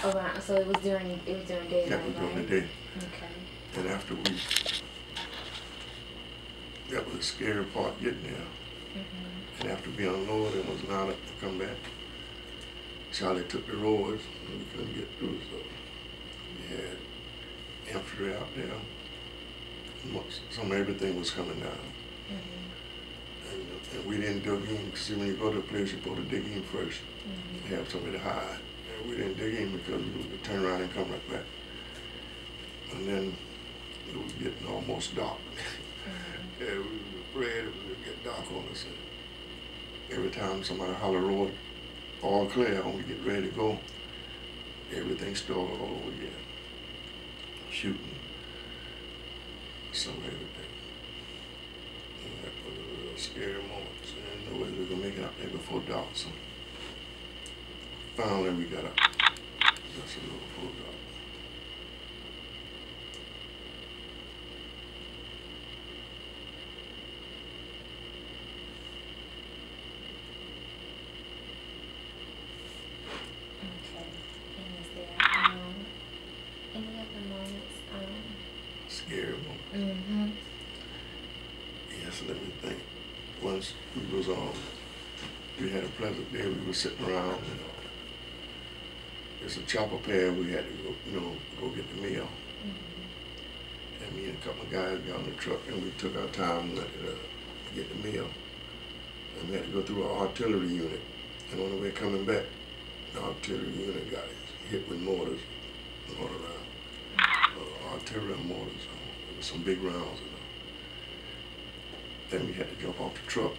Around, so it was during daylight, That was during right? the day. Okay. And after that was the scary part getting there. And after being unloaded and was not up to come back, Charlie took the roads and we couldn't get through, so we had infantry out there. Some everything was coming down. And we didn't dig in. See, when you go to a place, you're supposed to dig in first. Have somebody to hide. And we didn't dig in because we would turn around and come right back. And then it was getting almost dark. And we were afraid it was going to get dark on us. And every time somebody hollered road, all clear, when we get ready to go, everything started all over again. Shooting. Some everything. And that was a real scary moment. So I didn't know whether we were going to make it up there before dark. So finally we got up just a little before dark. Okay. And is there any other moments? Scary moment. Yes, let me think. Once we had a pleasant day. We were sitting around. It's a chopper pad. We had to go get the meal. And me and a couple of guys got on the truck and we took our time to get the meal. And we had to go through our artillery unit. And on the way coming back, the artillery unit got hit with mortars all around. Artillery mortars. There was some big rounds. Then we had to jump off the truck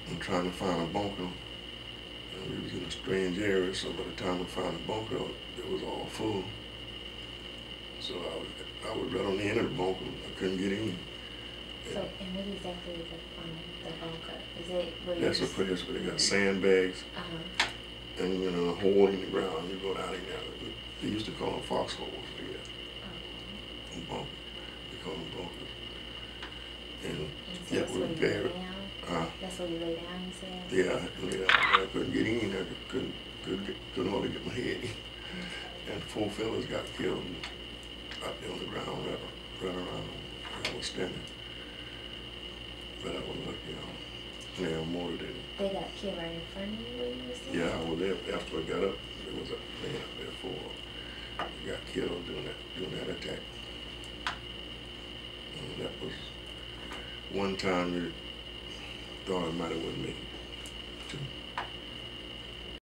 and trying to find a bunker. And we was in a strange area, so by the time we found a bunker, it was all full. So I was right on the end of the bunker. I couldn't get in. So, and what exactly is the bunker? Is it where That's a place where they got sandbags and a hole in the ground. You go down in there. They used to call them foxholes. Yeah. Bunkers. They call them bunkers. And so yeah, that's we where were you buried. lay down? That's where you lay down, you said? Yeah, I lay down. I couldn't get in. I couldn't hardly get my head in. And 4 fellas got killed out there on the ground, right around where I was standing. But I was lucky, they were more than. They got killed right in front of you where you were standing? Yeah, I was there after I got up. There was a man out there they got killed during that attack. And that was one time you thought I might have wouldn't make it.